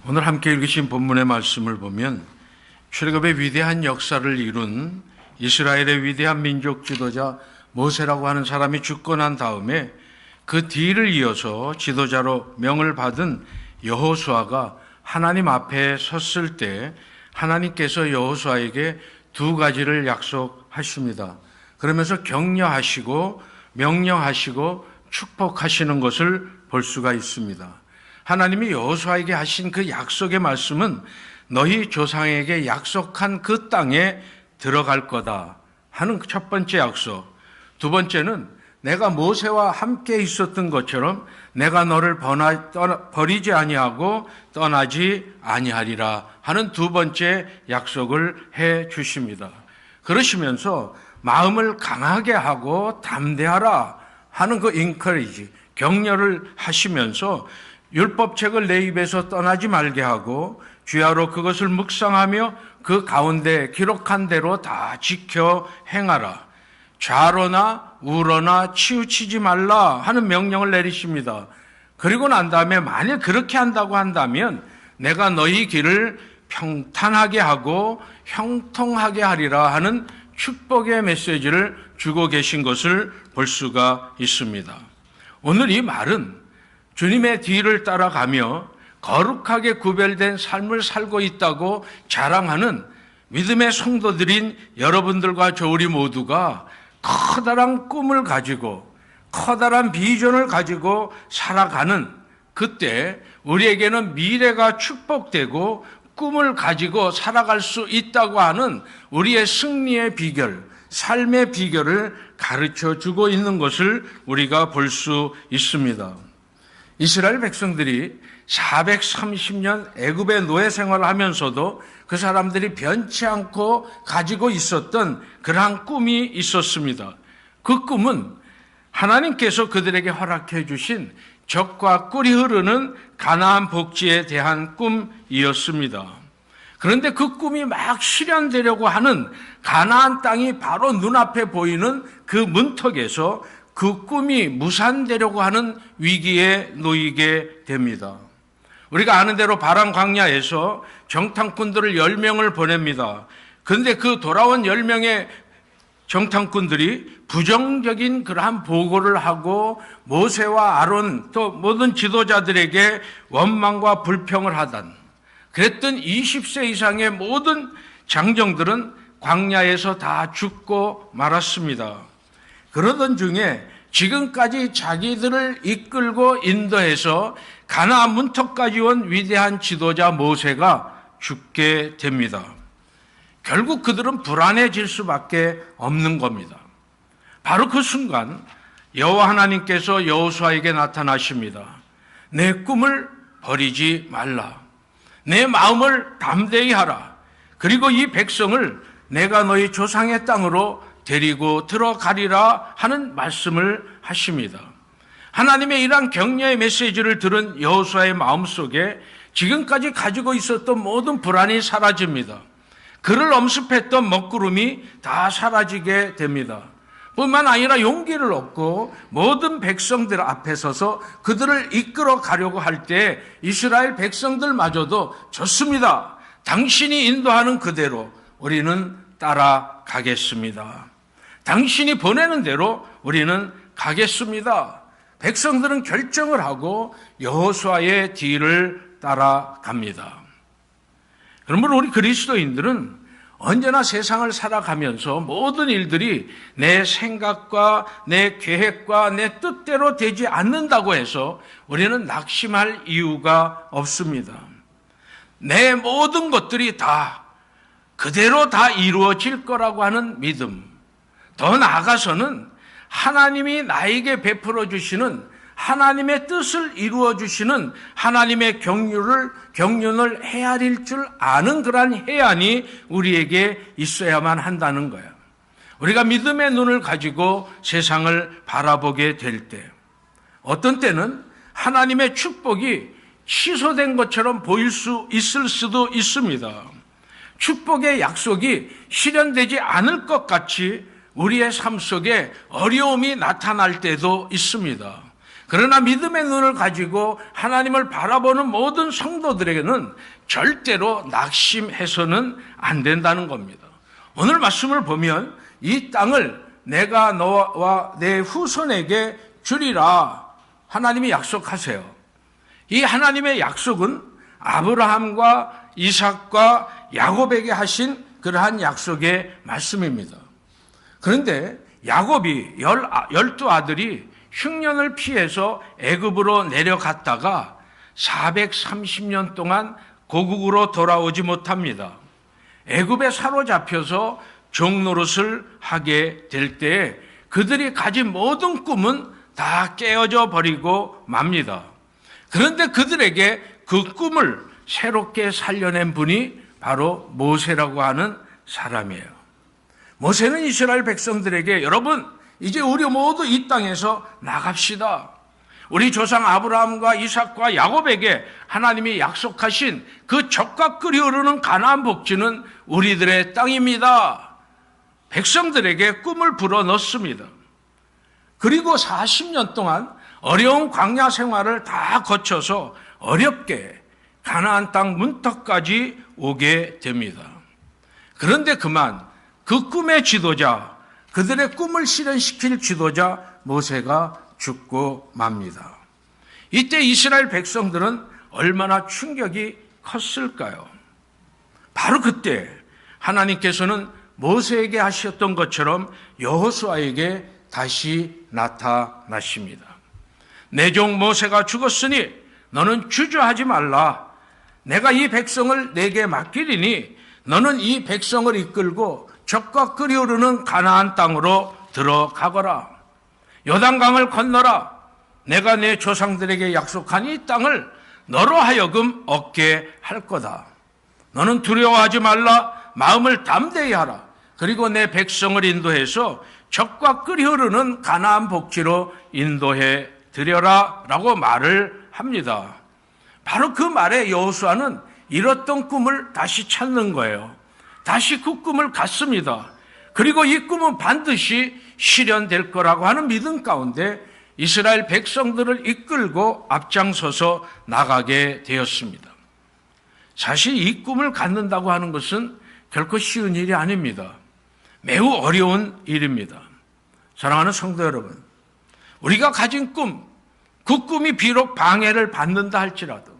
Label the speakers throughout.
Speaker 1: 오늘 함께 읽으신 본문의 말씀을 보면 출애굽의 위대한 역사를 이룬 이스라엘의 위대한 민족 지도자 모세라고 하는 사람이 죽고 난 다음에 그 뒤를 이어서 지도자로 명을 받은 여호수아가 하나님 앞에 섰을 때 하나님께서 여호수아에게 두 가지를 약속하십니다. 그러면서 격려하시고 명령하시고 축복하시는 것을 볼 수가 있습니다. 하나님이 여호수아에게 하신 그 약속의 말씀은 너희 조상에게 약속한 그 땅에 들어갈 거다 하는 첫 번째 약속. 두 번째는 내가 모세와 함께 있었던 것처럼 내가 너를 버리지 아니하고 떠나지 아니하리라 하는 두 번째 약속을 해 주십니다. 그러시면서 마음을 강하게 하고 담대하라 하는 그 encourage, 격려를 하시면서 율법책을 내 입에서 떠나지 말게 하고 주야로 그것을 묵상하며 그 가운데 기록한 대로 다 지켜 행하라. 좌로나 우로나 치우치지 말라 하는 명령을 내리십니다. 그리고 난 다음에 만일 그렇게 한다고 한다면 내가 너희 길을 평탄하게 하고 형통하게 하리라 하는 축복의 메시지를 주고 계신 것을 볼 수가 있습니다. 오늘 이 말은 주님의 뒤를 따라가며 거룩하게 구별된 삶을 살고 있다고 자랑하는 믿음의 성도들인 여러분들과 저 우리 모두가 커다란 꿈을 가지고 커다란 비전을 가지고 살아가는 그때 우리에게는 미래가 축복되고 꿈을 가지고 살아갈 수 있다고 하는 우리의 승리의 비결, 삶의 비결을 가르쳐 주고 있는 것을 우리가 볼 수 있습니다. 이스라엘 백성들이 430년 애굽의 노예 생활을 하면서도 그 사람들이 변치 않고 가지고 있었던 그러한 꿈이 있었습니다. 그 꿈은 하나님께서 그들에게 허락해 주신 젖과 꿀이 흐르는 가나안 복지에 대한 꿈이었습니다. 그런데 그 꿈이 막 실현되려고 하는 가나안 땅이 바로 눈앞에 보이는 그 문턱에서 그 꿈이 무산되려고 하는 위기에 놓이게 됩니다. 우리가 아는 대로 바람 광야에서 정탐꾼들을 10명을 보냅니다. 그런데 그 돌아온 10명의 정탐꾼들이 부정적인 그러한 보고를 하고 모세와 아론 또 모든 지도자들에게 원망과 불평을 하던 그랬던 20세 이상의 모든 장정들은 광야에서 다 죽고 말았습니다. 그러던 중에 지금까지 자기들을 이끌고 인도해서 가나안 문턱까지 온 위대한 지도자 모세가 죽게 됩니다. 결국 그들은 불안해질 수밖에 없는 겁니다. 바로 그 순간 여호와 하나님께서 여호수아에게 나타나십니다. 내 꿈을 버리지 말라. 내 마음을 담대히 하라. 그리고 이 백성을 내가 너희 조상의 땅으로 데리고 들어가리라 하는 말씀을 하십니다. 하나님의 이러한 격려의 메시지를 들은 여호수아의 마음속에 지금까지 가지고 있었던 모든 불안이 사라집니다. 그를 엄습했던 먹구름이 다 사라지게 됩니다. 뿐만 아니라 용기를 얻고 모든 백성들 앞에 서서 그들을 이끌어 가려고 할 때 이스라엘 백성들마저도 좋습니다. 당신이 인도하는 그대로 우리는 따라가겠습니다. 당신이 보내는 대로 우리는 가겠습니다. 백성들은 결정을 하고 여호수아의 뒤를 따라갑니다. 그러므로 우리 그리스도인들은 언제나 세상을 살아가면서 모든 일들이 내 생각과 내 계획과 내 뜻대로 되지 않는다고 해서 우리는 낙심할 이유가 없습니다. 내 모든 것들이 다 그대로 다 이루어질 거라고 하는 믿음. 더 나아가서는 하나님이 나에게 베풀어 주시는 하나님의 뜻을 이루어 주시는 하나님의 경륜을 헤아릴 줄 아는 그러한 해안이 우리에게 있어야만 한다는 거예요. 우리가 믿음의 눈을 가지고 세상을 바라보게 될 때 어떤 때는 하나님의 축복이 취소된 것처럼 보일 수 있을 수도 있습니다. 축복의 약속이 실현되지 않을 것 같이 우리의 삶 속에 어려움이 나타날 때도 있습니다. 그러나 믿음의 눈을 가지고 하나님을 바라보는 모든 성도들에게는 절대로 낙심해서는 안 된다는 겁니다. 오늘 말씀을 보면 이 땅을 내가 너와 내 후손에게 주리라 하나님이 약속하세요. 이 하나님의 약속은 아브라함과 이삭과 야곱에게 하신 그러한 약속의 말씀입니다. 그런데 야곱이 12아들이 흉년을 피해서 애굽으로 내려갔다가 430년 동안 고국으로 돌아오지 못합니다. 애굽에 사로잡혀서 종노릇을 하게 될 때 그들이 가진 모든 꿈은 다 깨어져 버리고 맙니다. 그런데 그들에게 그 꿈을 새롭게 살려낸 분이 바로 모세라고 하는 사람이에요. 모세는 이스라엘 백성들에게 여러분 이제 우리 모두 이 땅에서 나갑시다. 우리 조상 아브라함과 이삭과 야곱에게 하나님이 약속하신 그 젖과 꿀이 흐르는 가나안 복지는 우리들의 땅입니다. 백성들에게 꿈을 불어넣습니다. 그리고 40년 동안 어려운 광야 생활을 다 거쳐서 어렵게 가나안 땅 문턱까지 오게 됩니다. 그런데 그만 그 꿈의 지도자, 그들의 꿈을 실현시킬 지도자 모세가 죽고 맙니다. 이때 이스라엘 백성들은 얼마나 충격이 컸을까요? 바로 그때 하나님께서는 모세에게 하셨던 것처럼 여호수아에게 다시 나타나십니다. 내 종 모세가 죽었으니 너는 주저하지 말라. 내가 이 백성을 내게 맡기리니 너는 이 백성을 이끌고 젖과 꿀이 흐르는 가나안 땅으로 들어가거라. 요단강을 건너라. 내가 내 조상들에게 약속한 이 땅을 너로 하여금 얻게 할 거다. 너는 두려워하지 말라. 마음을 담대히 하라. 그리고 내 백성을 인도해서 젖과 꿀이 흐르는 가나안 복지로 인도해 드려라 라고 말을 합니다. 바로 그 말에 여호수아는 잃었던 꿈을 다시 찾는 거예요. 다시 그 꿈을 갖습니다. 그리고 이 꿈은 반드시 실현될 거라고 하는 믿음 가운데 이스라엘 백성들을 이끌고 앞장서서 나가게 되었습니다. 사실 이 꿈을 갖는다고 하는 것은 결코 쉬운 일이 아닙니다. 매우 어려운 일입니다. 사랑하는 성도 여러분, 우리가 가진 꿈, 그 꿈이 비록 방해를 받는다 할지라도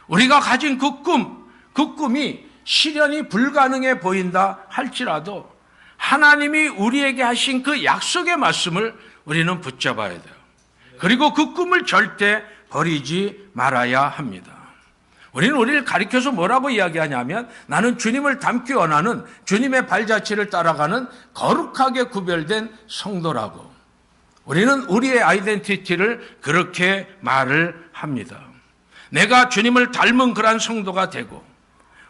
Speaker 1: 우리가 가진 그 꿈이 실현이 불가능해 보인다 할지라도 하나님이 우리에게 하신 그 약속의 말씀을 우리는 붙잡아야 돼요. 그리고 그 꿈을 절대 버리지 말아야 합니다. 우리는 우리를 가리켜서 뭐라고 이야기하냐면 나는 주님을 닮기 원하는 주님의 발자취를 따라가는 거룩하게 구별된 성도라고. 우리는 우리의 아이덴티티를 그렇게 말을 합니다. 내가 주님을 닮은 그러한 성도가 되고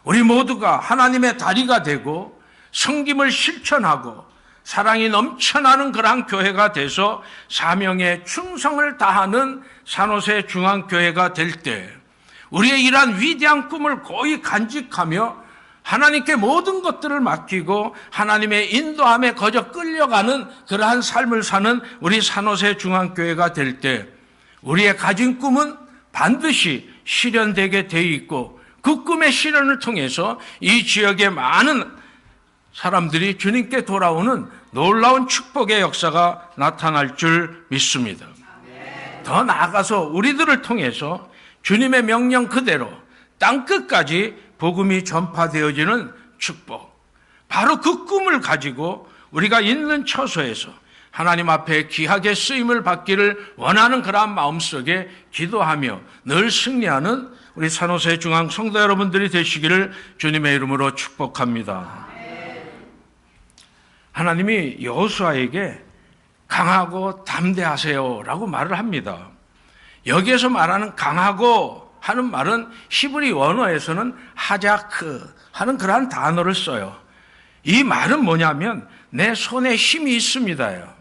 Speaker 1: 우리 모두가 하나님의 다리가 되고 성김을 실천하고 사랑이 넘쳐나는 그러한 교회가 돼서 사명에 충성을 다하는 산호세 중앙교회가 될 때 우리의 이러한 위대한 꿈을 거의 간직하며 하나님께 모든 것들을 맡기고 하나님의 인도함에 거저 끌려가는 그러한 삶을 사는 우리 산호세 중앙교회가 될 때 우리의 가진 꿈은 반드시 실현되게 돼 있고 그 꿈의 실현을 통해서 이 지역의 많은 사람들이 주님께 돌아오는 놀라운 축복의 역사가 나타날 줄 믿습니다. 더 나아가서 우리들을 통해서 주님의 명령 그대로 땅끝까지 복음이 전파되어지는 축복, 바로 그 꿈을 가지고 우리가 있는 처소에서 하나님 앞에 귀하게 쓰임을 받기를 원하는 그러한 마음속에 기도하며 늘 승리하는 우리 산호세 중앙 성도 여러분들이 되시기를 주님의 이름으로 축복합니다. 하나님이 여호수아에게 강하고 담대하세요 라고 말을 합니다. 여기에서 말하는 강하고 하는 말은 히브리 원어에서는 하자크 하는 그러한 단어를 써요. 이 말은 뭐냐면 내 손에 힘이 있습니다요.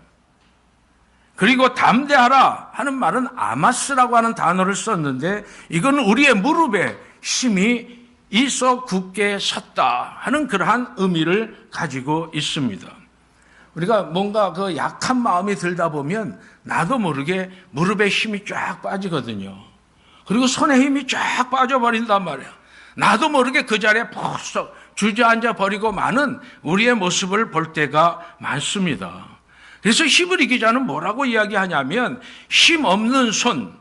Speaker 1: 그리고 담대하라 하는 말은 아마스라고 하는 단어를 썼는데 이건 우리의 무릎에 힘이 있어 굳게 섰다 하는 그러한 의미를 가지고 있습니다. 우리가 뭔가 그 약한 마음이 들다 보면 나도 모르게 무릎에 힘이 쫙 빠지거든요. 그리고 손에 힘이 쫙 빠져버린단 말이에요. 나도 모르게 그 자리에 벌써 주저앉아 버리고 마는 우리의 모습을 볼 때가 많습니다. 그래서 히브리 기자는 뭐라고 이야기하냐면 힘 없는 손,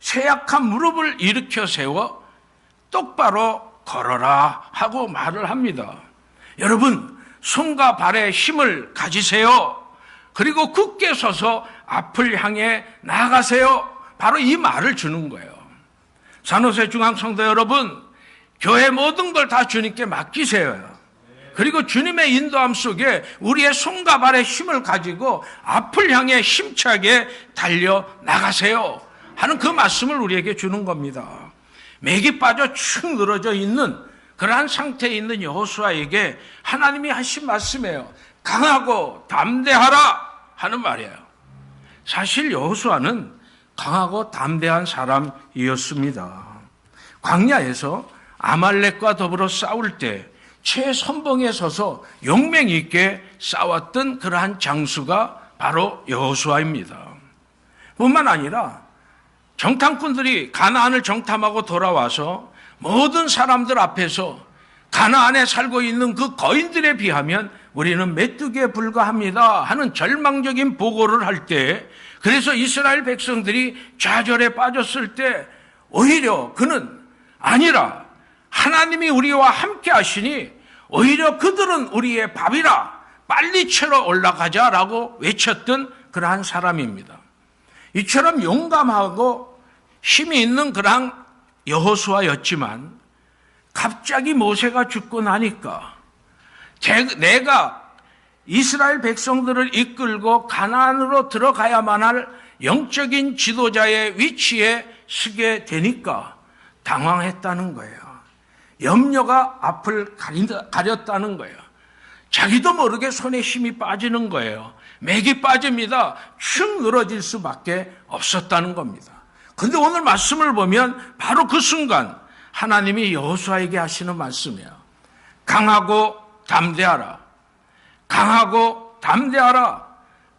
Speaker 1: 쇠약한 무릎을 일으켜 세워 똑바로 걸어라 하고 말을 합니다. 여러분, 손과 발에 힘을 가지세요. 그리고 굳게 서서 앞을 향해 나아가세요. 바로 이 말을 주는 거예요. 산호세 중앙성도 여러분, 교회 모든 걸 다 주님께 맡기세요. 그리고 주님의 인도함 속에 우리의 손과 발에 힘을 가지고 앞을 향해 힘차게 달려 나가세요 하는 그 말씀을 우리에게 주는 겁니다. 맥이 빠져 축 늘어져 있는 그러한 상태에 있는 여호수아에게 하나님이 하신 말씀이에요. 강하고 담대하라 하는 말이에요. 사실 여호수아는 강하고 담대한 사람이었습니다. 광야에서 아말렉과 더불어 싸울 때 최선봉에 서서 용맹 있게 싸웠던 그러한 장수가 바로 여호수아입니다. 뿐만 아니라 정탐꾼들이 가나안을 정탐하고 돌아와서 모든 사람들 앞에서 가나안에 살고 있는 그 거인들에 비하면 우리는 메뚜기에 불과합니다 하는 절망적인 보고를 할 때, 그래서 이스라엘 백성들이 좌절에 빠졌을 때 오히려 그는 아니라 하나님이 우리와 함께 하시니 오히려 그들은 우리의 밥이라 빨리 채로 올라가자라고 외쳤던 그러한 사람입니다. 이처럼 용감하고 힘이 있는 그러한 여호수아였지만 갑자기 모세가 죽고 나니까 내가 이스라엘 백성들을 이끌고 가나안으로 들어가야만 할 영적인 지도자의 위치에 서게 되니까 당황했다는 거예요. 염려가 앞을 가렸다는 거예요. 자기도 모르게 손에 힘이 빠지는 거예요. 맥이 빠집니다. 축 늘어질 수밖에 없었다는 겁니다. 그런데 오늘 말씀을 보면 바로 그 순간 하나님이 여호수아에게 하시는 말씀이에요. 강하고 담대하라. 강하고 담대하라.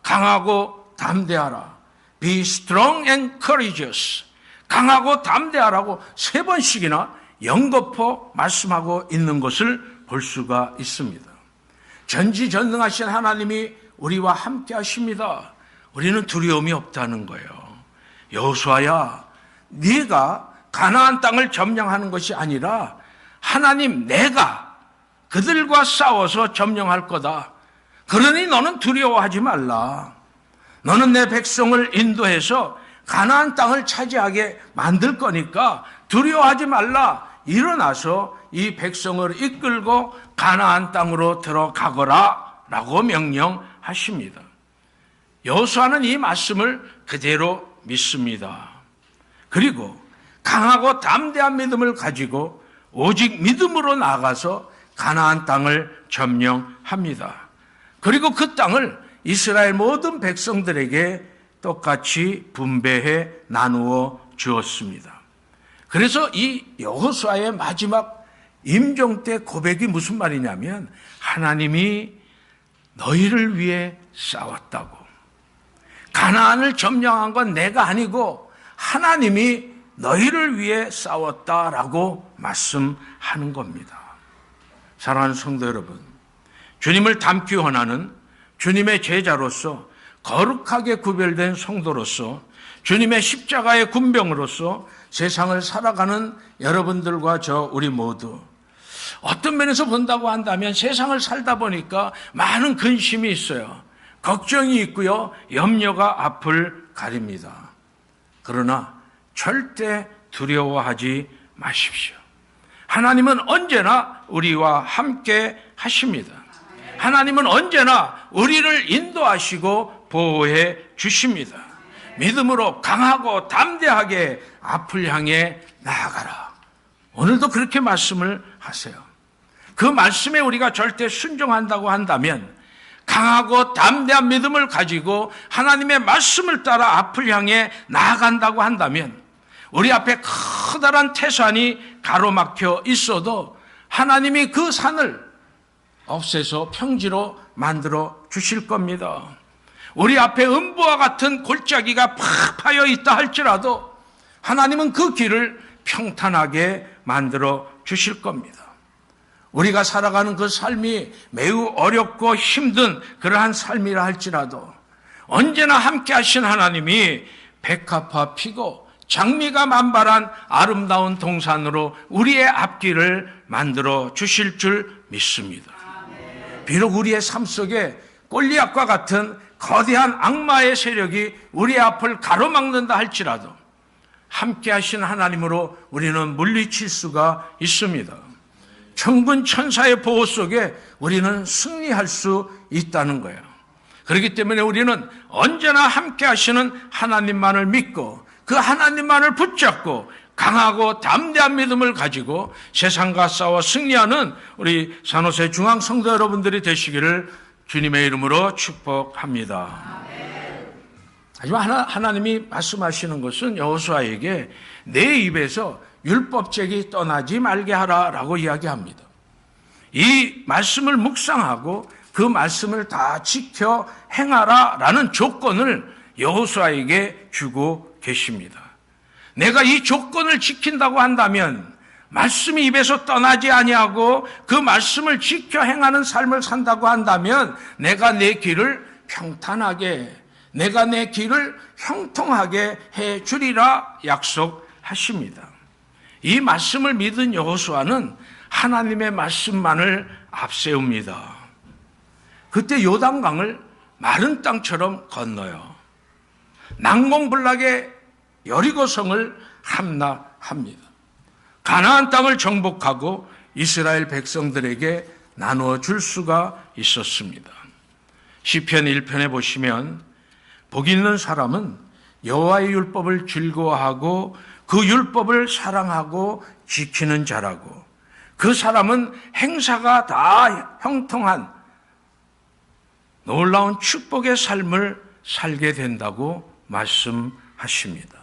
Speaker 1: 강하고 담대하라. Be strong and courageous. 강하고 담대하라고 3번씩이나 연거푸 말씀하고 있는 것을 볼 수가 있습니다. 전지전능하신 하나님이 우리와 함께 하십니다. 우리는 두려움이 없다는 거예요. 여호수아야, 네가 가나안 땅을 점령하는 것이 아니라 하나님 내가 그들과 싸워서 점령할 거다. 그러니 너는 두려워하지 말라. 너는 내 백성을 인도해서 가나안 땅을 차지하게 만들 거니까 두려워하지 말라. 일어나서 이 백성을 이끌고 가나안 땅으로 들어가거라 라고 명령하십니다. 여호수아는 이 말씀을 그대로 믿습니다. 그리고 강하고 담대한 믿음을 가지고 오직 믿음으로 나가서 가나안 땅을 점령합니다. 그리고 그 땅을 이스라엘 모든 백성들에게 똑같이 분배해 나누어 주었습니다. 그래서 이 여호수아의 마지막 임종 때 고백이 무슨 말이냐면 하나님이 너희를 위해 싸웠다고. 가나안을 점령한 건 내가 아니고 하나님이 너희를 위해 싸웠다라고 말씀하는 겁니다. 사랑하는 성도 여러분, 주님을 닮기 원하는 주님의 제자로서 거룩하게 구별된 성도로서 주님의 십자가의 군병으로서 세상을 살아가는 여러분들과 우리 모두 어떤 면에서 본다고 한다면 세상을 살다 보니까 많은 근심이 있어요. 걱정이 있고요. 염려가 앞을 가립니다. 그러나 절대 두려워하지 마십시오. 하나님은 언제나 우리와 함께 하십니다. 하나님은 언제나 우리를 인도하시고 보호해 주십니다. 믿음으로 강하고 담대하게 앞을 향해 나아가라. 오늘도 그렇게 말씀을 하세요. 그 말씀에 우리가 절대 순종한다고 한다면 강하고 담대한 믿음을 가지고 하나님의 말씀을 따라 앞을 향해 나아간다고 한다면 우리 앞에 커다란 태산이 가로막혀 있어도 하나님이 그 산을 없애서 평지로 만들어 주실 겁니다. 우리 앞에 음부와 같은 골짜기가 팍 파여 있다 할지라도 하나님은 그 길을 평탄하게 만들어 주실 겁니다. 우리가 살아가는 그 삶이 매우 어렵고 힘든 그러한 삶이라 할지라도 언제나 함께 하신 하나님이 백합화 피고 장미가 만발한 아름다운 동산으로 우리의 앞길을 만들어 주실 줄 믿습니다. 비록 우리의 삶 속에 골리앗과 같은 거대한 악마의 세력이 우리의 앞을 가로막는다 할지라도 함께 하신 하나님으로 우리는 물리칠 수가 있습니다. 천군 천사의 보호 속에 우리는 승리할 수 있다는 거예요. 그렇기 때문에 우리는 언제나 함께 하시는 하나님만을 믿고 그 하나님만을 붙잡고 강하고 담대한 믿음을 가지고 세상과 싸워 승리하는 우리 산호세 중앙 성도 여러분들이 되시기를 주님의 이름으로 축복합니다. 하지만 하나님이 말씀하시는 것은 여호수아에게 내 입에서 율법책이 떠나지 말게 하라라고 이야기합니다. 이 말씀을 묵상하고 그 말씀을 다 지켜 행하라라는 조건을 여호수아에게 주고 계십니다. 내가 이 조건을 지킨다고 한다면 말씀이 입에서 떠나지 아니하고 그 말씀을 지켜 행하는 삶을 산다고 한다면 내가 내 길을 평탄하게, 내가 내 길을 형통하게 해 주리라 약속하십니다. 이 말씀을 믿은 여호수아는 하나님의 말씀만을 앞세웁니다. 그때 요단강을 마른 땅처럼 건너요. 난공불락의 여리고성을 함락합니다. 가나안 땅을 정복하고 이스라엘 백성들에게 나누어 줄 수가 있었습니다. 시편 1편에 보시면 복 있는 사람은 여호와의 율법을 즐거워하고 그 율법을 사랑하고 지키는 자라고 그 사람은 행사가 다 형통한 놀라운 축복의 삶을 살게 된다고 말씀하십니다.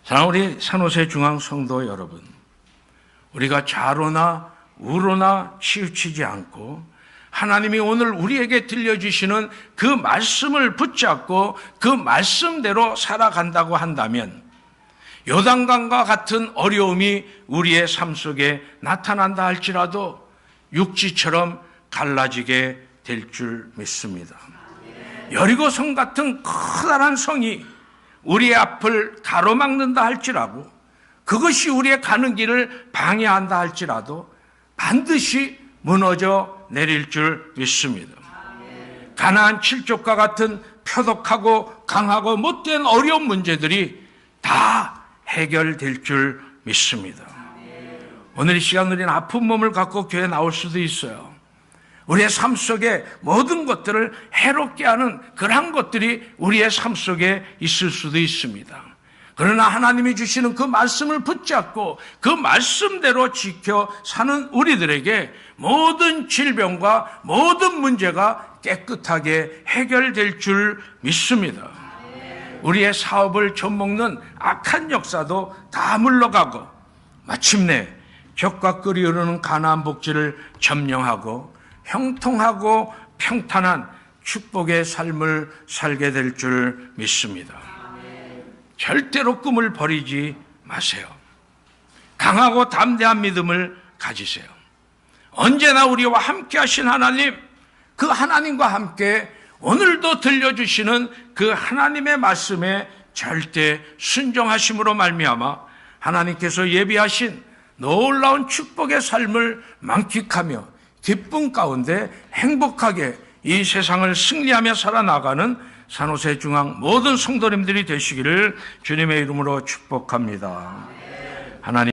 Speaker 1: 사랑하는 우리 산호세 중앙 성도 여러분, 우리가 좌로나 우로나 치우치지 않고 하나님이 오늘 우리에게 들려주시는 그 말씀을 붙잡고 그 말씀대로 살아간다고 한다면 요단강과 같은 어려움이 우리의 삶 속에 나타난다 할지라도 육지처럼 갈라지게 될 줄 믿습니다. 여리고성 같은 커다란 성이 우리의 앞을 가로막는다 할지라도 그것이 우리의 가는 길을 방해한다 할지라도 반드시 무너져 내릴 줄 믿습니다. 가나안 7족과 같은 표독하고 강하고 못된 어려운 문제들이 다 해결될 줄 믿습니다. 오늘 이 시간 우리는 아픈 몸을 갖고 교회에 나올 수도 있어요. 우리의 삶 속에 모든 것들을 해롭게 하는 그러한 것들이 우리의 삶 속에 있을 수도 있습니다. 그러나 하나님이 주시는 그 말씀을 붙잡고 그 말씀대로 지켜 사는 우리들에게 모든 질병과 모든 문제가 깨끗하게 해결될 줄 믿습니다. 우리의 사업을 좀먹는 악한 역사도 다 물러가고 마침내 젖과 꿀이 흐르는 가나안 복지를 점령하고 형통하고 평탄한 축복의 삶을 살게 될 줄 믿습니다. 절대로 꿈을 버리지 마세요. 강하고 담대한 믿음을 가지세요. 언제나 우리와 함께 하신 하나님, 그 하나님과 함께 오늘도 들려주시는 그 하나님의 말씀에 절대 순종하심으로 말미암아 하나님께서 예비하신 놀라운 축복의 삶을 만끽하며 기쁨 가운데 행복하게 이 세상을 승리하며 살아나가는 산호세 중앙 모든 성도님들이 되시기를 주님의 이름으로 축복합니다. 하나님